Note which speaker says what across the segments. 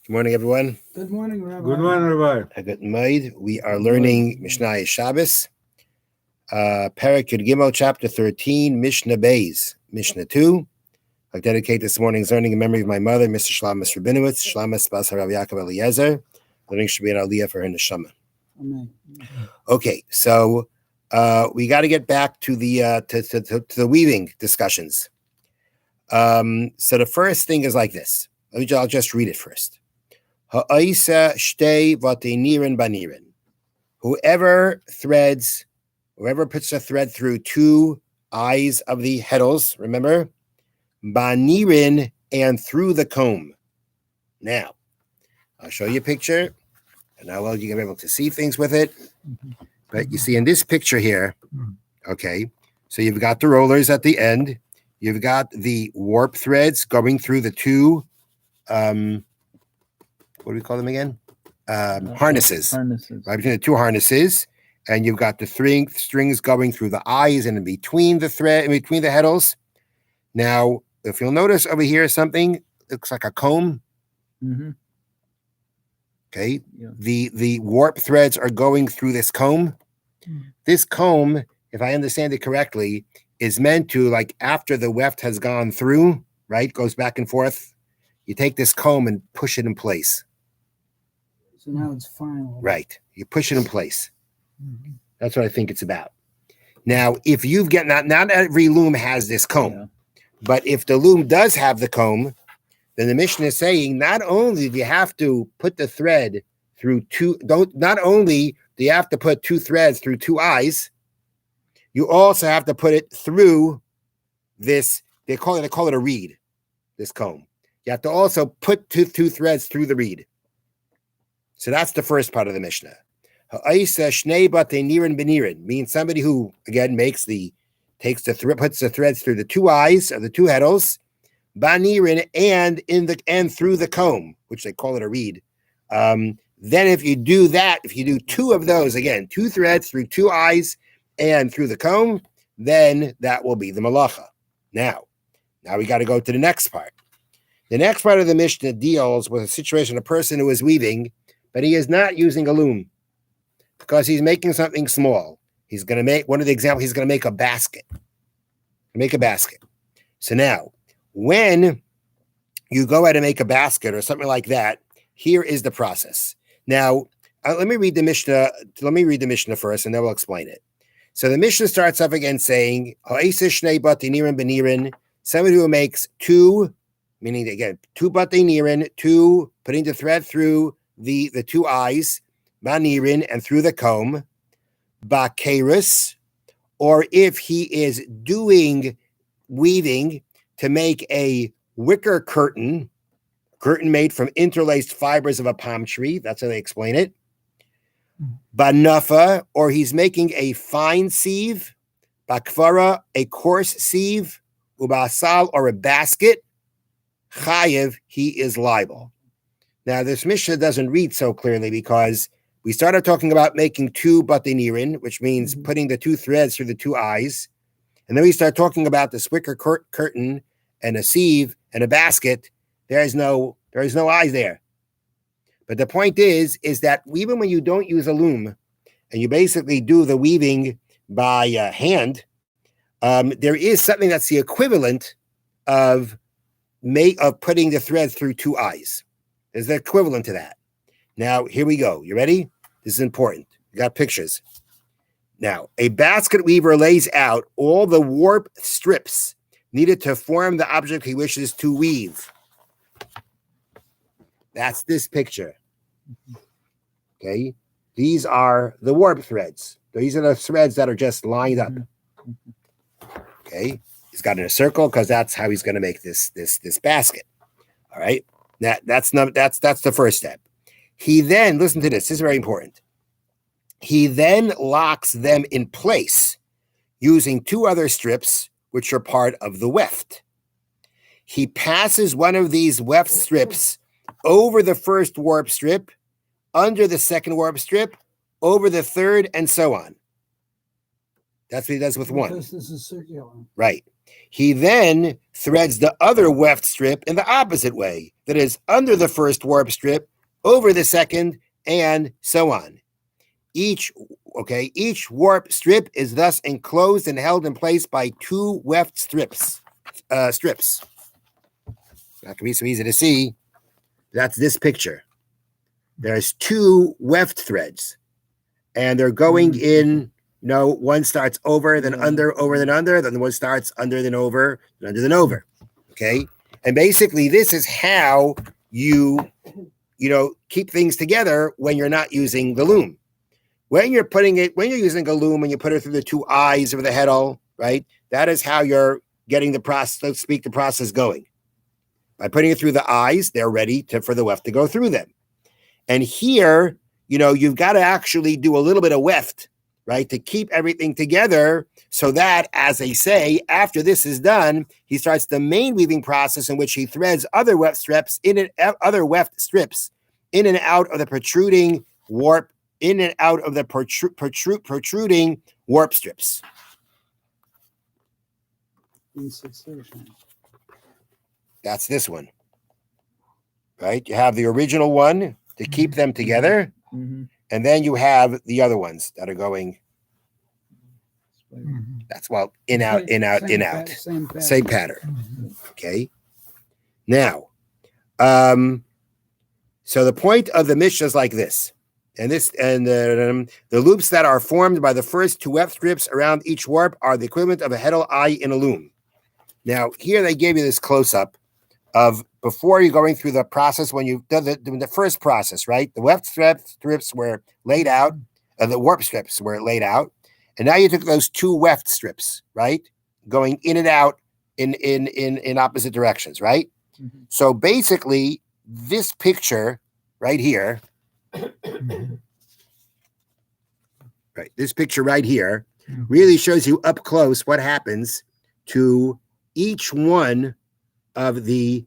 Speaker 1: Good morning, everyone.
Speaker 2: Good morning, Rabbi.
Speaker 3: Good morning, Rabbi.
Speaker 1: Good night. We are learning Mishnah Shabbos, Perek Yud Gimel, chapter 13, Mishnah Beis, Mishnah 2. I dedicate this morning's learning in memory of my mother, Mr. Shlomis Rabinowitz, Shlomis Bas Harav Yaakov Eliezer. Learning should be an aliyah for her neshama.
Speaker 2: Amen.
Speaker 1: Okay, so we got to get back to the to the weaving discussions. So the first thing is like this. I'll just read it first. Ha'isa shtei vatenirin banirin. Whoever puts a thread through two eyes of the heddles, remember? Banirin, and through the comb. Now, I'll show you a picture, and how well you're able to see things with it. But you see in this picture here, okay, so you've got the rollers at the end. You've got the warp threads going through the two, what do we call them again? Harnesses. Right between the two harnesses. And you've got the strings going through the eyes and in between the heddles. Now, if you'll notice over here, something looks like a comb.
Speaker 2: Mm-hmm.
Speaker 1: Okay. Yeah. The warp threads are going through this comb. This comb, if I understand it correctly, is meant to, like, after the weft has gone through, right, goes back and forth, you take this comb and push it in place.
Speaker 2: So now it's final.
Speaker 1: Right. You push it in place. Mm-hmm. That's what I think it's about. Now, if you've got, not every loom has this comb, but if the loom does have the comb, then the Mishna is saying not only do you have to put the thread through not only do you have to put two threads through two eyes, you also have to put it through this, they call it a reed, this comb. You have to also put two threads through the reed. So that's the first part of the Mishnah. Ha'isa shnei batenirin benirin means somebody who, again, puts the threads through the two eyes of the two heddles, banirin, and through the comb, which they call it a reed. Then if you do two of those, again, two threads through two eyes and through the comb, then that will be the malacha. Now we got to go to the next part. The next part of the Mishnah deals with a situation, a person who is weaving, but he is not using a loom because he's making something small. He's going to make, one of the examples, he's going to make a basket. So now, when you go out and make a basket or something like that, here is the process. Now, let me read the Mishnah first, and then we'll explain it. So the Mishnah starts off again saying, somebody who makes two, meaning again, two batenirin, two, putting the thread through the two eyes, banirin, and through the comb, bakerus, or if he is doing weaving to make a wicker curtain made from interlaced fibers of a palm tree, that's how they explain it, banafa, or he's making a fine sieve, bakvara, a coarse sieve, ubasal, or a basket, chayev, he is liable. Now, this Mishnah doesn't read so clearly because we started talking about making two batenirin, which means putting the two threads through the two eyes. And then we start talking about this wicker curtain and a sieve and a basket. There is no eyes there. But the point is that even when you don't use a loom and you basically do the weaving by hand, there is something that's the equivalent of putting the threads through two eyes. There's the equivalent to that. Now, here we go. You ready? This is important. You got pictures. Now, a basket weaver lays out all the warp strips needed to form the object he wishes to weave. That's this picture. Okay? These are the warp threads. These are the threads that are just lined up. Okay? He's got it in a circle because that's how he's going to make this basket. All right? That's the first step. He then, listen to this. This is very important. He then locks them in place using two other strips, which are part of the weft. He passes one of these weft strips over the first warp strip, under the second warp strip, over the third, and so on. That's what he does with one.
Speaker 2: Because this is circular.
Speaker 1: Right. He then threads the other weft strip in the opposite way, that is, under the first warp strip, over the second, and so on. Each warp strip is thus enclosed and held in place by two weft strips. Not gonna be so easy to see. That's this picture. There's two weft threads, and they're going in. One starts over, then under, over, then under. Then one starts under, then over, then under, then over. Okay, and basically, this is how you keep things together when you're not using the loom. When you're using a loom and you put it through the two eyes of the heddle, right? That is how you're getting the process going. By putting it through the eyes, they're ready for the weft to go through them. And here, you've got to actually do a little bit of weft, right, to keep everything together, so that, as they say, after this is done, he starts the main weaving process, in which he threads other weft strips in and out of the protruding warp, protruding warp strips.
Speaker 2: In succession.
Speaker 1: That's this one, right? You have the original one to keep them together, and then you have the other ones that are going. That's in, out, in, out, in, out. Same pattern. Okay. Now, so the point of the Mishnah is like this. And the loops that are formed by the first two weft strips around each warp are the equivalent of a heddle eye in a loom. Now, here they gave you this close-up of before you're going through the process, when you've done the first process, right? The weft strips were laid out, the warp strips were laid out, and now you took those two weft strips, right? Going in and out in opposite directions, right? So basically, this picture right here, right? This picture right here really shows you up close what happens to each one of the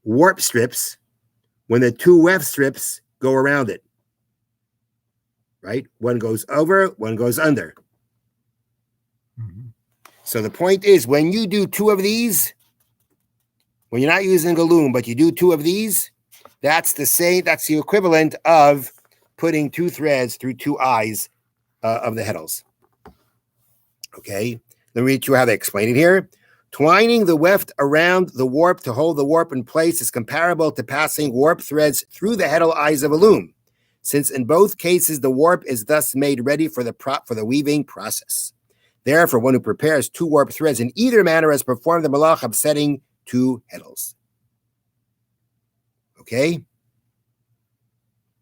Speaker 1: warp strips when the two weft strips go around it, right? One goes over, one goes under. So the point is, when you do two of these, when you're not using a loom, but you do two of these, that's the equivalent of putting two threads through two eyes of the heddles. Okay, let me read you how they explain it here. Twining the weft around the warp to hold the warp in place is comparable to passing warp threads through the heddle eyes of a loom, since in both cases the warp is thus made ready for the weaving process. Therefore, one who prepares two warp threads in either manner has performed the malach of setting two heddles. Okay,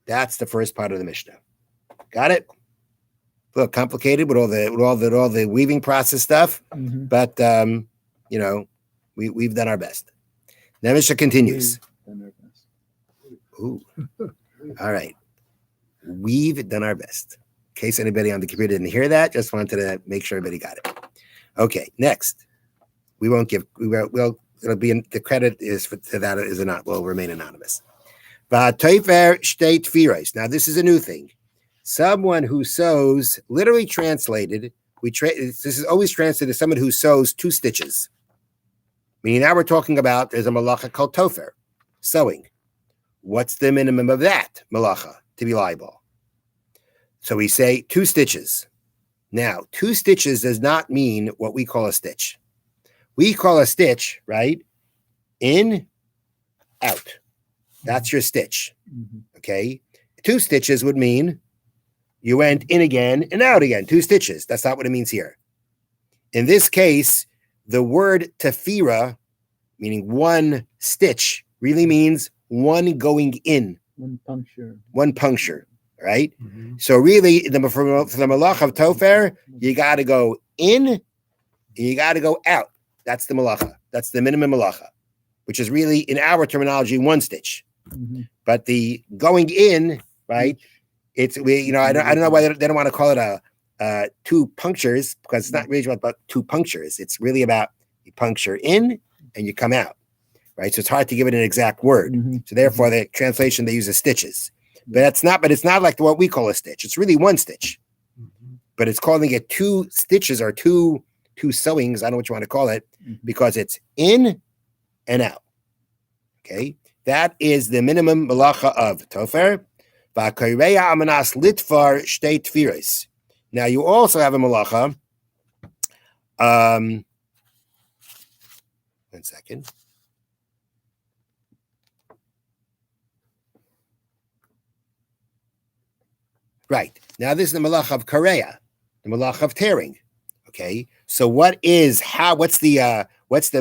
Speaker 1: that's the first part of the Mishnah. Got it? A little complicated with all the weaving process stuff, but we've done our best. Now Mishnah continues. Ooh, all right. We've done our best. In case anybody on the computer didn't hear that, just wanted to make sure everybody got it. Okay, next. It'll be the credit is to that is not will remain anonymous. Now this is a new thing. Someone who sews, literally translated, this is always translated as someone who sews two stitches. Meaning now we're talking about there's a malacha called tofer, sewing. What's the minimum of that malacha to be liable? So we say two stitches. Now, two stitches does not mean what we call a stitch. We call a stitch, right? In, out. That's your stitch. Okay? Two stitches would mean you went in again and out again. Two stitches. That's not what it means here. In this case, the word tefira, meaning one stitch, really means one going in. One puncture. Right? So really, for the malach of tofer, you got to go in, and you got to go out. That's the malacha. That's the minimum malacha, which is really, in our terminology, one stitch. But the going in, right? I don't know why they don't want to call it two punctures, because it's not really about two punctures. It's really about you puncture in and you come out, right? So it's hard to give it an exact word. So therefore, the translation they use is stitches. But it's not like what we call a stitch. It's really one stitch. But it's calling it two stitches or two two sewings, I don't know what you want to call it, because it's in and out. Okay, that is the minimum malacha of tofer. Now you also have a malacha. 1 second. Right. Now this is the malach of kareya, the malach of tearing. Okay. So what's the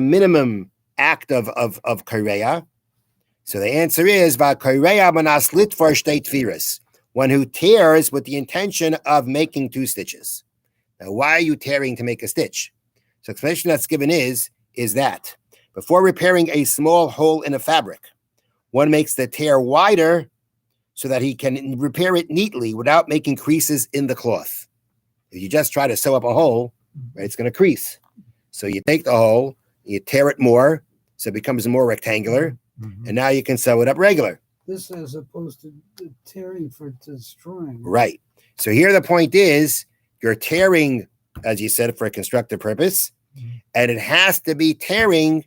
Speaker 1: minimum act of kareya? So the answer is kareya manas litvar shtei tfiras, one who tears with the intention of making 2 stitches. Now, why are you tearing to make a stitch? So the explanation that's given is that before repairing a small hole in a fabric, one makes the tear wider so that he can repair it neatly without making creases in the cloth. If you just try to sew up a hole, right, it's going to crease. So you take the hole, you tear it more, so it becomes more rectangular, and now you can sew it up regular.
Speaker 2: This as opposed to the tearing for destroying.
Speaker 1: Right. So here the point is, you're tearing, as you said, for a constructive purpose, and it has to be tearing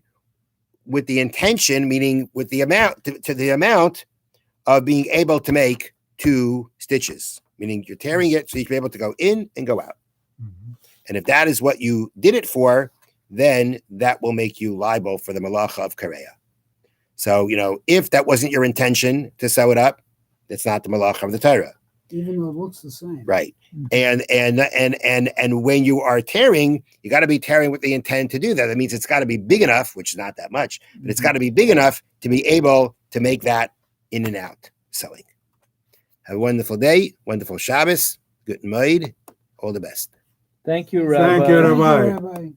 Speaker 1: with the intention, meaning with the amount, to the amount of being able to make 2 stitches, meaning you're tearing it so you can be able to go in and go out. And if that is what you did it for, then that will make you liable for the malacha of kareya. So, if that wasn't your intention to sew it up, that's not the malacha of the Torah.
Speaker 2: Even though it looks the same.
Speaker 1: Right. And when you are tearing, you got to be tearing with the intent to do that. That means it's got to be big enough, which is not that much, but it's got to be big enough to be able to make that in and out sewing. Have a wonderful day, wonderful Shabbos, good moed, all the best.
Speaker 3: Thank you, Rabbi.
Speaker 4: Thank you, Rabbi.
Speaker 2: Rabbi.